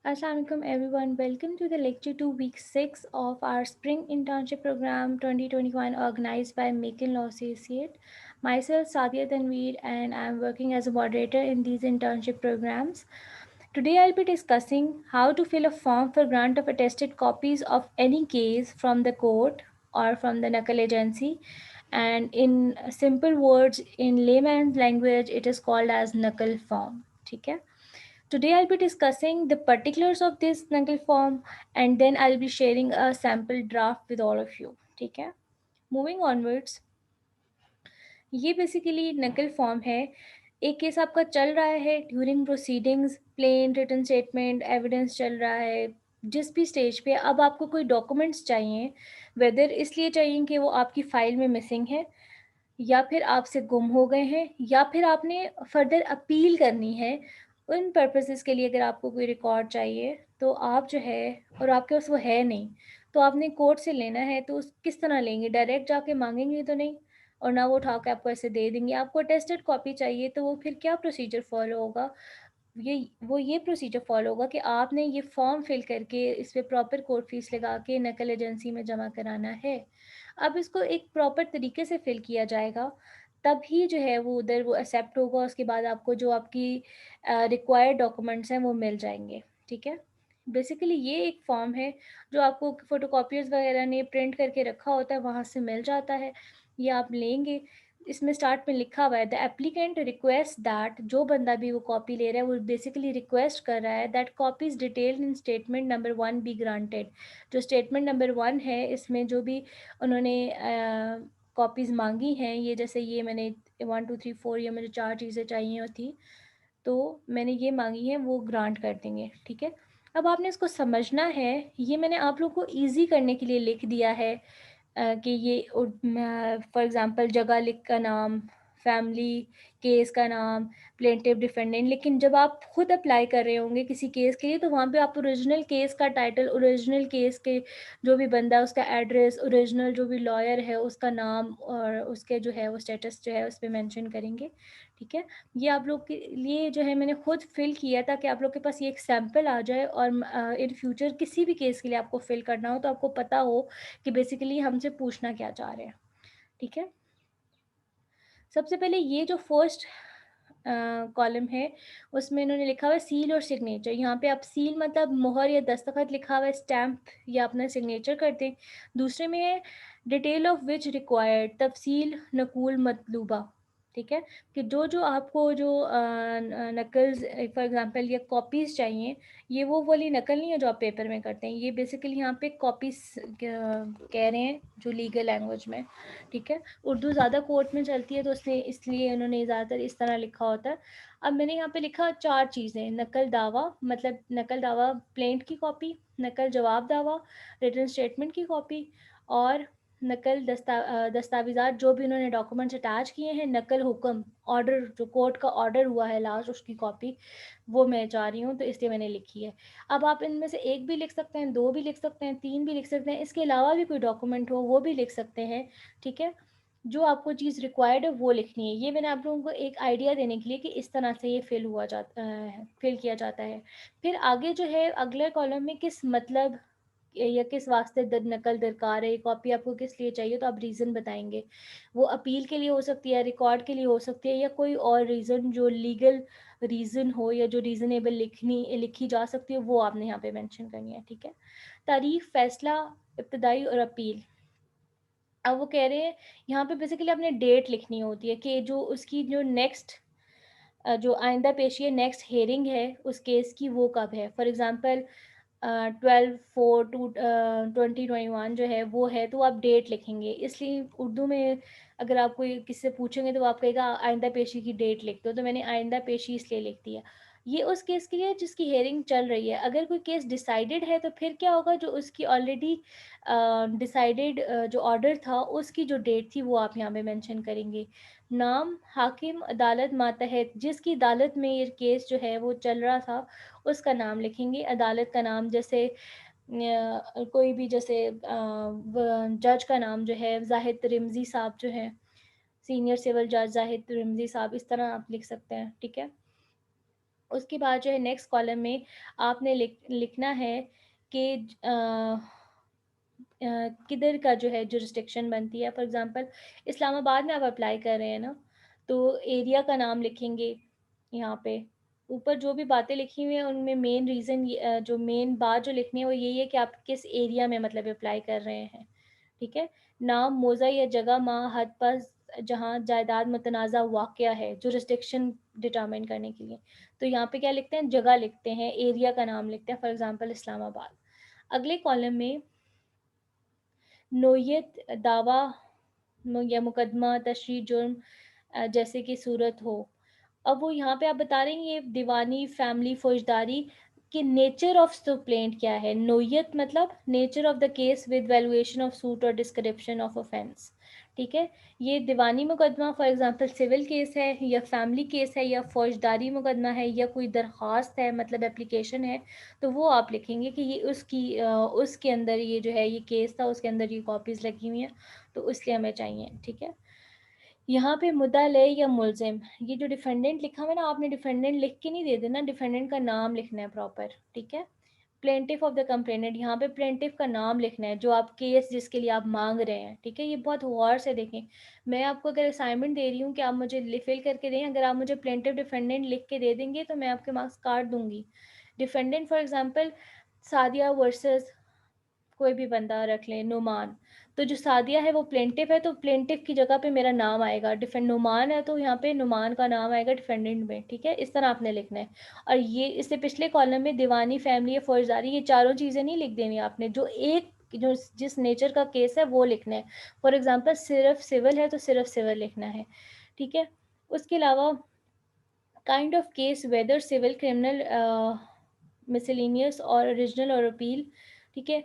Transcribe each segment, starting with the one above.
Assalamualaikum everyone. Welcome to the lecture 2 week 6 of our spring internship program 2021 organized by Macon Law Associate. Myself Sadia Tanveer and I am working as a moderator in these internship programs. Today I'll be discussing how to fill a form for grant of attested copies of any case from the court or from the Nakal agency, and in simple words in layman's language it is called as Nakal form. Okay? Today I'll be discussing the particulars of this Nagel form and then I'll be sharing a sample draft with all of you. ठीक है? Moving onwards, ये basically नकल form है. एक case आपका चल रहा है during proceedings, plain written statement, evidence चल रहा है, जिस भी स्टेज पे अब आपको कोई डॉक्यूमेंट्स चाहिए, वेदर इसलिए चाहिए कि वो आपकी फाइल में मिसिंग है या फिर आपसे गुम हो गए हैं या फिर आपने फर्दर अपील करनी है. उन पर्पसेस के लिए अगर आपको कोई रिकॉर्ड चाहिए तो आप जो है, और आपके पास वो है नहीं, तो आपने कोर्ट से लेना है. तो उस किस तरह लेंगे? डायरेक्ट जाके मांगेंगे तो नहीं, और ना वो उठा के आपको ऐसे दे देंगे. आपको अटेस्टेड कॉपी चाहिए तो वो फिर क्या प्रोसीजर फॉलो होगा? ये प्रोसीजर फॉलो होगा कि आपने ये फॉर्म फिल करके इस पे प्रॉपर कोर्ट फीस लगा के नकल एजेंसी में जमा कराना है. अब इसको एक प्रॉपर तरीके से फिल किया जाएगा, तभी जो है वो उधर वो एक्सेप्ट होगा. उसके बाद आपको जो आपकी रिक्वायर्ड डॉक्यूमेंट्स हैं वो मिल जाएंगे. ठीक है? बेसिकली ये एक फॉर्म है जो आपको फोटोकॉपियर्स वगैरह ने प्रिंट करके रखा होता है, वहाँ से मिल जाता है. ये आप लेंगे. इसमें स्टार्ट में लिखा हुआ है द एप्लीकेंट रिक्वेस्ट दैट, जो बंदा भी वो कॉपी ले रहा है वो बेसिकली रिक्वेस्ट कर रहा है that copies detailed in statement number 1 be granted. जो स्टेटमेंट नंबर 1 है इसमें जो भी उन्होंने कॉपीज़ मांगी हैं, ये जैसे ये मैंने 1 2 3 4 ये मुझे 4 चीज़ें चाहिए थी, तो मैंने ये मांगी है, वो ग्रांट कर देंगे. ठीक है? अब आपने इसको समझना है. ये मैंने आप लोग को ईजी करने के लिए लिख दिया है कि ये फॉर एग्ज़ाम्पल जगह लिख का नाम, फैमिली, केस का नाम, प्लेंटिव डिफेंडेंट. लेकिन जब आप खुद अप्लाई कर रहे होंगे किसी केस के लिए तो वहाँ पे आप ओरिजिनल केस का टाइटल, ओरिजिनल केस के जो भी बंदा है उसका एड्रेस, ओरिजिनल जो भी लॉयर है उसका नाम और उसके जो है वो स्टेटस जो है उस पर मैंशन करेंगे. ठीक है? ये आप लोग के लिए जो है मैंने खुद फिल किया ताकि आप लोग के पास ये एक सैम्पल आ जाए और इन फ्यूचर किसी भी केस के लिए आपको फिल करना हो तो आपको पता हो कि बेसिकली हमसे पूछना क्या चाह रहे हैं. ठीक है? सबसे पहले ये जो फर्स्ट कॉलम है उसमें इन्होंने लिखा हुआ है सील और सिग्नेचर. यहाँ पे आप सील मतलब मोहर या दस्तखत लिखा हुआ है, स्टैम्प या अपना सिग्नेचर कर दें. दूसरे में है डिटेल ऑफ विच रिक्वायर्ड, तफसील नकूल मतलूबा. ठीक है? कि जो जो आपको जो नकल्स फॉर एग्जांपल या कॉपीज़ चाहिए, ये वो वाली नकल नहीं है जो आप पेपर में करते हैं. ये बेसिकली यहाँ पे कॉपीज़ कह रहे हैं जो लीगल लैंग्वेज में. ठीक है? उर्दू ज़्यादा कोर्ट में चलती है तो इसलिए उन्होंने ज़्यादातर इस तरह लिखा होता है. अब मैंने यहाँ पे लिखा 4 चीज़ें. नकल दावा, मतलब नकल दावा प्लेंट की कॉपी, नकल जवाब दावा, रिटन स्टेटमेंट की कॉपी, और नकल दस्तावेज़ात जो भी उन्होंने डॉक्यूमेंट्स अटैच किए हैं, नकल हुक्म, ऑर्डर जो कोर्ट का ऑर्डर हुआ है लास्ट उसकी कॉपी, वो मैं चाह रही हूँ तो इसलिए मैंने लिखी है. अब आप इनमें से एक भी लिख सकते हैं, 2 भी लिख सकते हैं, 3 भी लिख सकते हैं. इसके अलावा भी कोई डॉक्यूमेंट हो वो भी लिख सकते हैं. ठीक है? जो आपको चीज़ रिक्वायर्ड है वो लिखनी है. ये मैंने आप लोगों को एक आइडिया देने के लिए कि इस तरह से ये फिल किया जाता है. फिर आगे जो है अगले कॉलम में किस मतलब या किस वास्ते नकल दरकार है, ये कॉपी आपको किस लिए चाहिए, तो आप रीज़न बताएंगे. वो अपील के लिए हो सकती है, रिकॉर्ड के लिए हो सकती है, या कोई और रीज़न जो लीगल रीज़न हो या जो रीज़नेबल लिखी जा सकती है वो आपने यहाँ पे मेंशन करनी है. ठीक है? तारीख, फैसला, इब्तदाई और अपील. अब वो कह रहे हैं यहाँ पे बेसिकली आपने डेट लिखनी होती है कि जो उसकी जो नेक्स्ट जो आइंदा पेशी है, नेक्स्ट हेयरिंग है उस केस की, वो कब है. फॉर एग्जांपल 12/4/2021 जो है वो है, तो आप डेट लिखेंगे. इसलिए उर्दू में अगर आप कोई किसी से पूछेंगे तो वो आप कहेगा आइंदा पेशी की डेट लिख दो, तो मैंने आइंदा पेशी इसलिए लिख दिया. ये उस केस के लिए जिसकी हेयरिंग चल रही है. अगर कोई केस डिसाइडेड है तो फिर क्या होगा, जो उसकी ऑलरेडी डिसाइडेड जो ऑर्डर था उसकी जो डेट थी वो आप यहाँ पे मेंशन करेंगे. नाम, हाकिम, अदालत, मातहत, जिसकी अदालत में ये केस जो है वो चल रहा था उसका नाम लिखेंगे. अदालत का नाम जैसे कोई भी जैसे जज का नाम जो है जाहिद रिमज़ी साहब जो है, सीनियर सिविल जज जाहिद रिमज़ी साहब, इस तरह आप लिख सकते हैं. ठीक है? उसके बाद जो है नेक्स्ट कॉलम में आपने लिखना है कि किधर का जो है जुरिस्डिक्शन बनती है। फॉर एग्जांपल इस्लामाबाद में आप अप्लाई कर रहे हैं ना, तो एरिया का नाम लिखेंगे यहाँ पे। ऊपर जो भी बातें लिखी हुई हैं उनमें मेन रीज़न जो मेन बात जो लिखनी है वो यही है कि आप किस एरिया में मतलब अप्लाई कर रहे हैं, ठीक है। नाम, मौज़ा या जगह, माह, हद, पस जहाँ जायदाद मुतनाज़ा वाक़या है, जुरिस्डिक्शन डिटरमाइन करने के लिए। तो यहाँ पे क्या लिखते हैं, जगह लिखते हैं, एरिया का नाम लिखते हैं, फॉर एग्ज़ाम्पल इस्लामाबाद। अगले कॉलम में नोयत, दावा या मुकदमा, तशरीह, जुर्म जैसे कि सूरत हो। अब वो यहाँ पे आप बता रहे हैं ये दीवानी, फैमिली, फौजदारी कि नेचर ऑफ कंप्लेंट क्या है। नोयत मतलब nature of the case with valuation of suit और डिस्क्रिप्शन ऑफ ऑफेंस, ठीक है। ये दीवानी मुकदमा फॉर एग्जांपल सिविल केस है, या फैमिली केस है, या फौजदारी मुकदमा है, या कोई दरख्वास्त है मतलब एप्लीकेशन है, तो वो आप लिखेंगे कि ये उसके अंदर ये जो है ये केस था, उसके अंदर ये कॉपीज़ लगी हुई हैं, तो इसलिए हमें चाहिए, ठीक है। यहाँ पे मुद्दा-ले या मुल्ज़िम, ये जो डिफेंडेंट लिखा हुआ है ना, आपने डिफेंडेंट लिख के नहीं दे देना, डिफेंडेंट का नाम लिखना है प्रॉपर, ठीक है। प्लेंटिफ ऑफ द कंप्लेनेंट, यहाँ पे प्लेंटिफ का नाम लिखना है, जो आप केस जिसके लिए आप मांग रहे हैं, ठीक है। ये बहुत गौर से देखें। मैं आपको अगर असाइनमेंट दे रही हूँ कि आप मुझे फिल करके दें, अगर आप मुझे प्लेंटिफ डिफेंडेंट लिख के दे देंगे तो मैं आपके मार्क्स काट दूंगी। Defendant for example Sadia versus कोई भी बंदा रख लें, नुमान। तो जो सादिया है वो प्लेंटिफ है, तो प्लेंटिफ की जगह पे मेरा नाम आएगा। नुमान है तो यहाँ पे नुमान का नाम आएगा डिफेंडेंट में, ठीक है। इस तरह आपने लिखना है। और ये इससे पिछले कॉलम में दीवानी, फैमिली या फौजदारी, ये चारों चीज़ें नहीं लिख देनी आपने, जो जिस नेचर का केस है वो लिखना है। फॉर एग्जाम्पल सिर्फ सिविल है तो सिर्फ सिविल लिखना है, ठीक है। उसके अलावा kind of case, whether civil, criminal, miscellaneous और ओरिजिनल और अपील, ठीक है।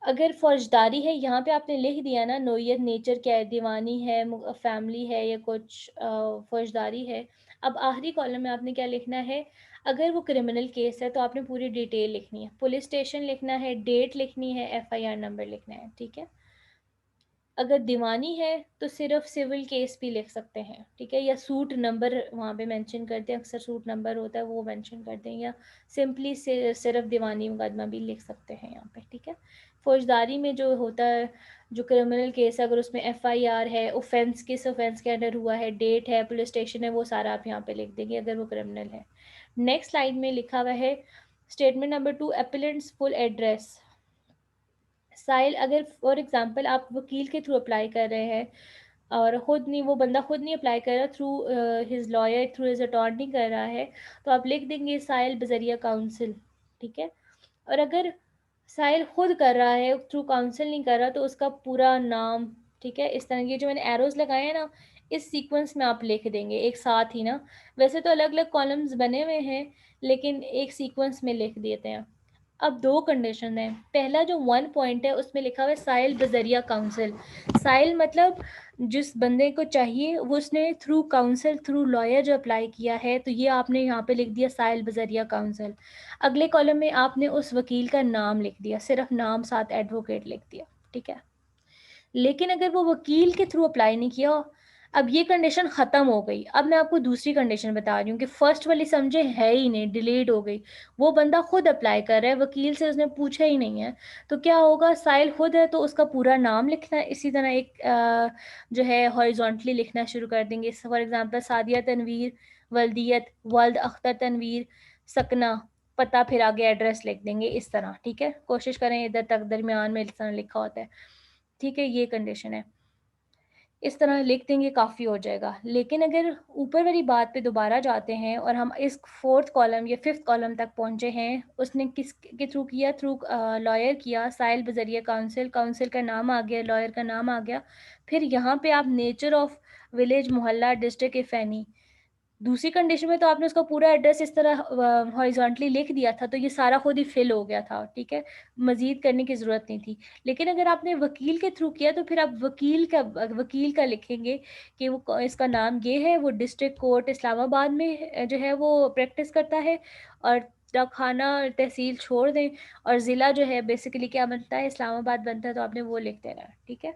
अगर फ़ौजदारी है, यहाँ पे आपने लिख दिया ना नोयत, नेचर क्या है, दीवानी है, फैमिली है, या कुछ फ़ौजदारी है। अब आखिरी कॉलम में आपने क्या लिखना है, अगर वो क्रिमिनल केस है तो आपने पूरी डिटेल लिखनी है, पुलिस स्टेशन लिखना है, डेट लिखनी है, एफआईआर नंबर लिखना है, ठीक है। अगर दीवानी है तो सिर्फ सिविल केस भी लिख सकते हैं, ठीक है, या सूट नंबर वहाँ पे मेंशन कर दें, अक्सर सूट नंबर होता है वो मेंशन कर दें, या सिंपली सिर्फ दीवानी मुकदमा भी लिख सकते हैं यहाँ पे, ठीक है। फौजदारी में जो होता है, जो क्रिमिनल केस है, अगर उसमें एफआईआर है, ऑफेंस किस ऑफेंस के अंडर हुआ है, डेट है, पुलिस स्टेशन है, वो सारा आप यहाँ पे लिख देंगे अगर वो क्रिमिनल है। नेक्स्ट लाइन में लिखा हुआ है स्टेटमेंट नंबर 2, एपिलेंट्स फुल एड्रेस। साइल, अगर फॉर एग्जांपल आप वकील के थ्रू अप्लाई कर रहे हैं और ख़ुद नहीं, वो बंदा खुद नहीं अप्लाई कर रहा, through his lawyer, through his attorney कर रहा है, तो आप लिख देंगे साइल बजरिया काउंसिल, ठीक है। और अगर साहिल खुद कर रहा है, थ्रू काउंसिल नहीं कर रहा, तो उसका पूरा नाम, ठीक है। इस तरह ये जो मैंने एरोज लगाए हैं ना, इस सीक्वेंस में आप लिख देंगे एक साथ ही ना। वैसे तो अलग अलग कॉलम्स बने हुए हैं, लेकिन एक सीक्वेंस में लिख देते हैं। अब दो कंडीशन है। पहला जो 1 पॉइंट है उसमें लिखा हुआ है साइल बजरिया काउंसिल। साइल मतलब जिस बंदे को चाहिए वो उसने थ्रू काउंसिल, थ्रू लॉयर जो अप्लाई किया है, तो ये आपने यहाँ पे लिख दिया साइल बजरिया काउंसिल। अगले कॉलम में आपने उस वकील का नाम लिख दिया, सिर्फ नाम साथ एडवोकेट लिख दिया, ठीक है। लेकिन अगर वो वकील के थ्रू अप्लाई नहीं किया, अब ये कंडीशन ख़त्म हो गई। अब मैं आपको दूसरी कंडीशन बता रही हूँ कि फर्स्ट वाली समझे है ही नहीं, डिलीट हो गई। वो बंदा खुद अप्लाई कर रहा है, वकील से उसने पूछा ही नहीं है, तो क्या होगा, साइल खुद है तो उसका पूरा नाम लिखना है। इसी तरह एक जो है हॉरिजॉन्टली लिखना शुरू कर देंगे। फॉर एग्जांपल सादिया तनवीर, वल्दियत, वल्द अख्तर तनवीर, सकना, पता, फिर आगे एड्रेस लिख देंगे इस तरह, ठीक है। कोशिश करें इधर तक दरमियान में इस तरह लिखा होता है, ठीक है। ये कंडीशन है, इस तरह लिख देंगे, काफ़ी हो जाएगा। लेकिन अगर ऊपर वाली बात पे दोबारा जाते हैं और हम इस फोर्थ कॉलम या फिफ्थ कॉलम तक पहुँचे हैं, उसने किस के थ्रू किया, थ्रू लॉयर किया, साइल बजरिया काउंसिल, काउंसिल का नाम आ गया, लॉयर का नाम आ गया। फिर यहाँ पे आप नेचर ऑफ विलेज, मोहल्ला, डिस्ट्रिक्ट इफ़ एनी। दूसरी कंडीशन में तो आपने उसका पूरा एड्रेस इस तरह हॉरिजॉन्टली लिख दिया था, तो ये सारा खुद ही फिल हो गया था, ठीक है। मज़ीद करने की ज़रूरत नहीं थी। लेकिन अगर आपने वकील के थ्रू किया तो फिर आप वकील का लिखेंगे कि वो इसका नाम ये है, वो डिस्ट्रिक्ट कोर्ट इस्लामाबाद में जो है वो प्रैक्टिस करता है, और डाकखाना तहसील छोड़ दें, और ज़िला जो है बेसिकली क्या बनता है, इस्लामाबाद बनता है, तो आपने वो लिख देना है, ठीक है।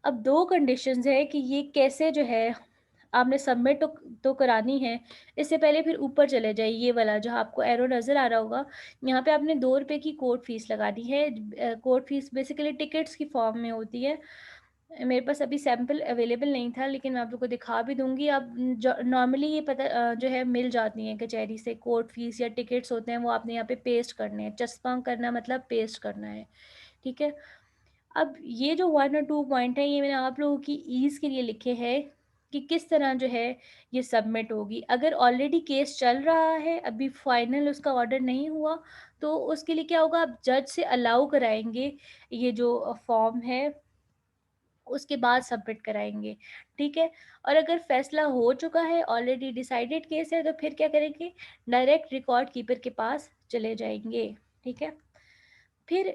अब दो कंडीशंस है कि ये कैसे जो है आपने सबमिट तो करानी है, इससे पहले फिर ऊपर चले जाइए, ये वाला जहाँ आपको एरो नज़र आ रहा होगा, यहाँ पे आपने ₹2 की कोर्ट फ़ीस लगानी है। कोर्ट फ़ीस बेसिकली टिकट्स की फ़ॉर्म में होती है। मेरे पास अभी सैंपल अवेलेबल नहीं था, लेकिन मैं आप लोग को दिखा भी दूँगी। आप ज नॉर्मली ये पता जो है मिल जाती हैं कचहरी से, कोर्ट फ़ीस या टिकट्स होते हैं, वो आपने यहाँ पे पेस्ट करने हैं। चस्पा करना मतलब पेस्ट करना है, ठीक है? अब ये जो 1 और 2 पॉइंट हैं, ये मैंने आप लोगों की ईज़ के लिए लिखे हैं कि किस तरह जो है ये सबमिट होगी। अगर ऑलरेडी केस चल रहा है, अभी फाइनल उसका ऑर्डर नहीं हुआ, तो उसके लिए क्या होगा, आप जज से अलाउ कराएँगे ये जो फॉर्म है, उसके बाद सबमिट कराएँगे, ठीक है? और अगर फैसला हो चुका है, ऑलरेडी डिसाइडेड केस है, तो फिर क्या करेंगे, डायरेक्ट रिकॉर्ड कीपर के पास चले जाएँगे, ठीक है? फिर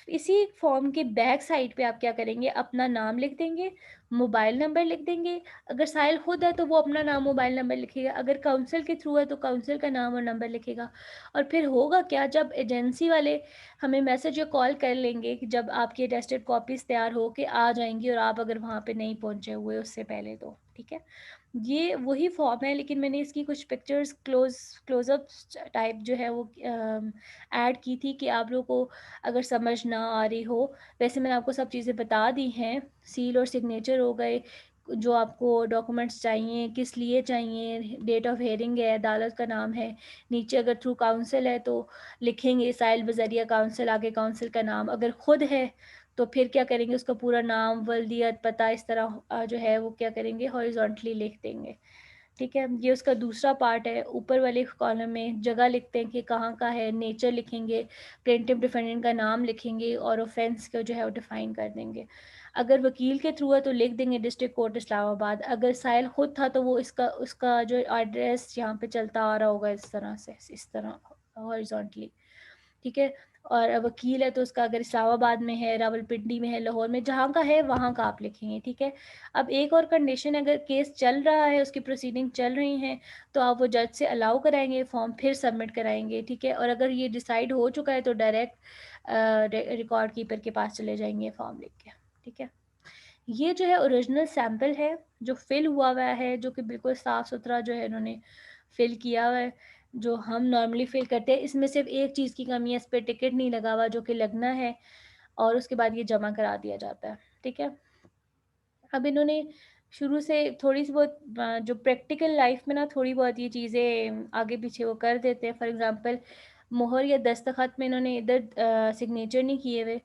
इसी फॉर्म के बैक साइड पे आप क्या करेंगे, अपना नाम लिख देंगे, मोबाइल नंबर लिख देंगे। अगर साइल खुद है तो वो अपना नाम, मोबाइल नंबर लिखेगा, अगर काउंसिल के थ्रू है तो काउंसिल का नाम और नंबर लिखेगा। और फिर होगा क्या, जब एजेंसी वाले हमें मैसेज या कॉल कर लेंगे कि जब आपकी अटेस्टेड कॉपीज़ तैयार हो के आ जाएँगी, और आप अगर वहाँ पे नहीं पहुँचे हुए उससे पहले तो, ठीक है? ये वही फ़ॉर्म है, लेकिन मैंने इसकी कुछ पिक्चर्स क्लोज़अप्स टाइप जो है वो ऐड की थी कि आप लोगों को अगर समझ ना आ रही हो। वैसे मैंने आपको सब चीज़ें बता दी हैं, सील और सिग्नेचर हो गए, जो आपको डॉक्यूमेंट्स चाहिए, किस लिए चाहिए, डेट ऑफ हियरिंग है, अदालत का नाम है, नीचे अगर थ्रू काउंसिल है तो लिखेंगे साइल बज़रिया काउंसिल, आगे काउंसिल का नाम, अगर खुद है तो फिर क्या करेंगे, उसका पूरा नाम, वल्दियत, पता, इस तरह जो है वो क्या करेंगे, हॉरिज़ॉन्टली लिख देंगे। ठीक है? ये उसका दूसरा पार्ट है। ऊपर वाले कॉलम में जगह लिखते हैं कि कहाँ का है, नेचर लिखेंगे, प्लेंटिफ डिफेंडेंट का नाम लिखेंगे और ऑफ़ेंस को जो है वो डिफ़ाइन कर देंगे। अगर वकील के थ्रू है तो लिख देंगे डिस्ट्रिक्ट कोर्ट इस्लामाबाद, अगर साइल खुद था तो वो इसका उसका जो एड्रेस यहाँ पे चलता आ रहा होगा इस तरह से, इस तरह हॉरिज़ॉन्टली। ठीक है? और वकील है तो उसका अगर इस्लामाबाद में है, रावलपिंडी में है, लाहौर में, जहाँ का है वहाँ का आप लिखेंगे, ठीक है? अब एक और कंडीशन, अगर केस चल रहा है, उसकी प्रोसीडिंग चल रही हैं, तो आप वो जज से अलाउ कराएँगे, फॉर्म फिर सबमिट कराएँगे, ठीक है? और अगर ये डिसाइड हो चुका है तो डायरेक्ट रिकॉर्ड कीपर के पास चले जाएँगे फॉर्म लिख के, ठीक है? ये जो है ओरिजिनल सैंपल है, जो फ़िल हुआ है, जो कि बिल्कुल साफ़-सुथरा जो है इन्होंने फ़िल किया हुआ है, जो हम नॉर्मली फ़िल करते हैं। इसमें सिर्फ़ एक चीज़ की कमी है, इस पे टिकट नहीं लगा हुआ, जो कि लगना है, और उसके बाद ये जमा करा दिया जाता है, ठीक है? अब इन्होंने शुरू से थोड़ी-सी बहुत जो प्रैक्टिकल लाइफ़ में ना थोड़ी बहुत ये चीज़ें आगे-पीछे वो कर देते हैं। फॉर एग्ज़ाम्पल, मोहर या दस्तखत में इन्होंने इधर सिग्नेचर नहीं किए हुए,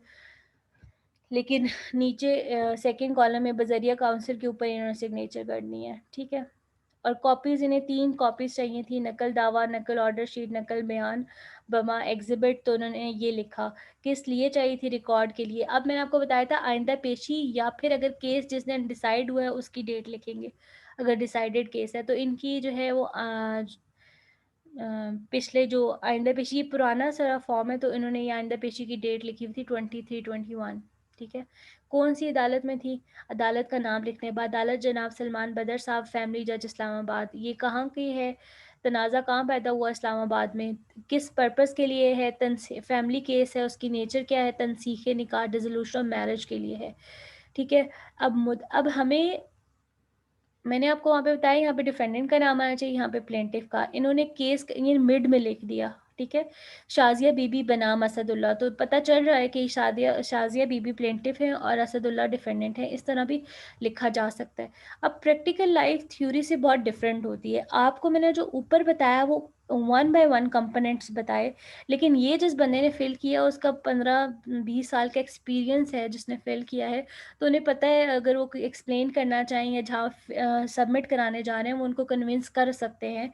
लेकिन नीचे सेकंड कॉलम में बज़रिया काउंसिल के ऊपर इन्होंने सिग्नेचर करनी है, ठीक है? और कॉपीज़, इन्हें 3 कॉपीज़ चाहिए थी, नकल दावा, नकल ऑर्डर शीट, नकल बयान बमा एग्ज़िबिट, तो उन्होंने ये लिखा, किस लिए चाहिए थी, रिकॉर्ड के लिए। अब मैंने आपको बताया था आइंदा पेशी, या फिर अगर केस जिस दिन डिसाइड हुआ है उसकी डेट लिखेंगे, अगर डिसाइडेड केस है तो इनकी जो है वो पिछले जो आइंदा पेशी, ये पुराना सारा फॉर्म है, तो इन्होंने ये आइंदा पेशी की डेट लिखी हुई थी 23/21, ठीक है? कौन-सी अदालत में थी, अदालत का नाम लिखने के बाद, अदालत जनाब सलमान बदर साहब, फैमिली जज इस्लामाबाद, ये कहाँ की है, तनाज़ा कहाँ पैदा हुआ, इस्लामाबाद में, किस पर्पज़ के लिए है, फैमिली केस है, उसकी नेचर क्या है, तनसीख़ निकाह, डिसोल्यूशन ऑफ मैरिज के लिए है, ठीक है? अब हमें, मैंने आपको वहाँ पे बताया, यहाँ पे डिफेंडेंट का नाम आना चाहिए, यहाँ पे प्लेंटिफ का। इन्होंने केस ये मिड में लिख दिया, ठीक है? शाज़िया बीबी बनाम असदुल्ला, तो पता चल रहा है कि शाज़िया बीबी प्लेंटिफ हैं और असदुल्ला डिफेंडेंट है, इस तरह भी लिखा जा सकता है। अब प्रैक्टिकल लाइफ थ्योरी से बहुत डिफरेंट होती है। आपको मैंने जो ऊपर बताया वो 1 बाय 1 कंपोनेंट्स बताए, लेकिन ये जिस बंदे ने फ़िल किया उसका 15-20 साल का एक्सपीरियंस है जिसने फ़िल किया है, तो उन्हें पता है अगर वो कोई एक्सप्लेन करना चाहें या जहाँ सबमिट कराने जा रहे हैं, वो उनको कन्विंस कर सकते हैं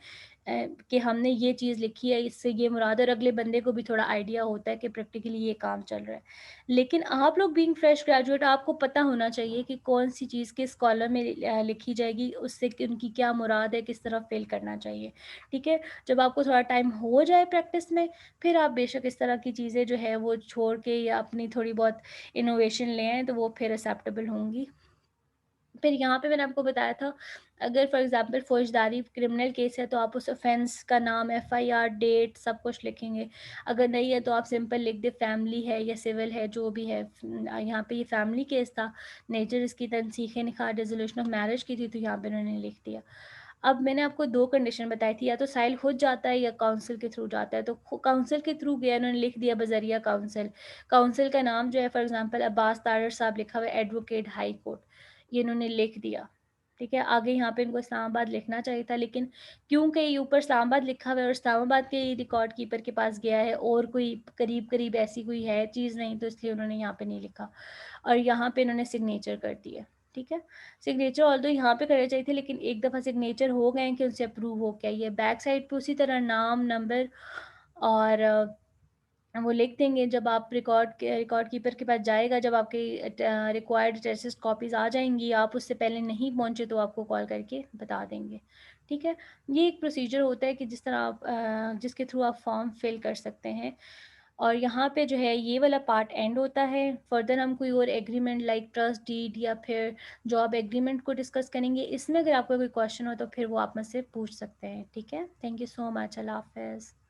कि हमने ये चीज़ लिखी है, इससे ये मुराद है, और अगले बंदे को भी थोड़ा आइडिया होता है कि प्रैक्टिकली ये काम चल रहा है। लेकिन आप लोग बीइंग फ्रेश ग्रेजुएट, आपको पता होना चाहिए कि कौन-सी चीज़ किस कॉलम में लिखी जाएगी, उससे कि उनकी क्या मुराद है, किस तरह फ़िल करना चाहिए, ठीक है? जब आपको थोड़ा टाइम हो जाए प्रैक्टिस में, फिर आप बेशक इस तरह की चीज़ें जो है वो छोड़ के या अपनी थोड़ी बहुत इनोवेशन ले आएँ, तो वो फिर एक्सेप्टेबल होंगी। फिर यहाँ पे मैंने आपको बताया था, अगर फॉर एग्ज़ाम्पल फ़ौजदारी क्रिमिनल केस है तो आप उस ऑफ़ेंस का नाम, एफआईआर, डेट सब कुछ लिखेंगे। अगर नहीं है तो आप सिंपल लिख दें फैमिली है या सिविल है, जो भी है। यहाँ पे ये फैमिली केस था, नेचर इसकी तनसीख़ निकाह डिसॉल्यूशन ऑफ मैरिज की थी, तो यहाँ पे उन्होंने लिख दिया। अब मैंने आपको 2 कंडीशन बताई थी, या तो साइल खुद जाता है या काउंसिल के थ्रू जाता है। तो काउंसिल के थ्रू गया, इन्होंने लिख दिया बज़रिया काउंसिल। काउंसिल का नाम जो है फॉर एग्ज़ाम्पल अब्बास तारड़ साहब लिखा हुआ है, एडवोकेट हाई कोर्ट, ये इन्होंने लिख दिया। ठीक है, आगे यहाँ पे इनको इस्लामाबाद लिखना चाहिए था, लेकिन क्योंकि ये ऊपर इस्लामाबाद लिखा हुआ है और इस्लामाबाद के रिकॉर्ड कीपर के पास गया है और कोई करीब-करीब ऐसी कोई है चीज़ नहीं, तो इसलिए उन्होंने यहाँ पे नहीं लिखा और यहाँ पे इन्होंने सिग्नेचर कर दिया। ठीक है, सिग्नेचर ऑल्दो यहाँ पे करने चाहिए थे, लेकिन एक दफ़ा सिग्नेचर हो गए हैं कि उनसे अप्रूव हो गया। ये बैक साइड पे उसी तरह नाम, नंबर और वो लिख देंगे। जब आप रिकॉर्ड कीपर के पास जाएगा, जब आपकी रिक्वायर्ड अटेस्टेड कॉपीज़ आ जाएँगी, आप उससे पहले नहीं पहुँचे तो आपको कॉल करके बता देंगे। ठीक है? ये एक प्रोसीजर होता है कि जिस तरह आप जिसके थ्रू आप फॉर्म फिल कर सकते हैं। और यहाँ पे जो है ये वाला पार्ट एंड होता है। फर्दर हम कोई और एग्रीमेंट लाइक ट्रस्ट डीड या फिर जॉब एग्रीमेंट को डिस्कस करेंगे। इसमें अगर आपका कोई क्वेश्चन हो तो फिर वो आप मुझसे पूछ सकते हैं। ठीक है? Thank you so much. अल्लाह हाफ़िज़।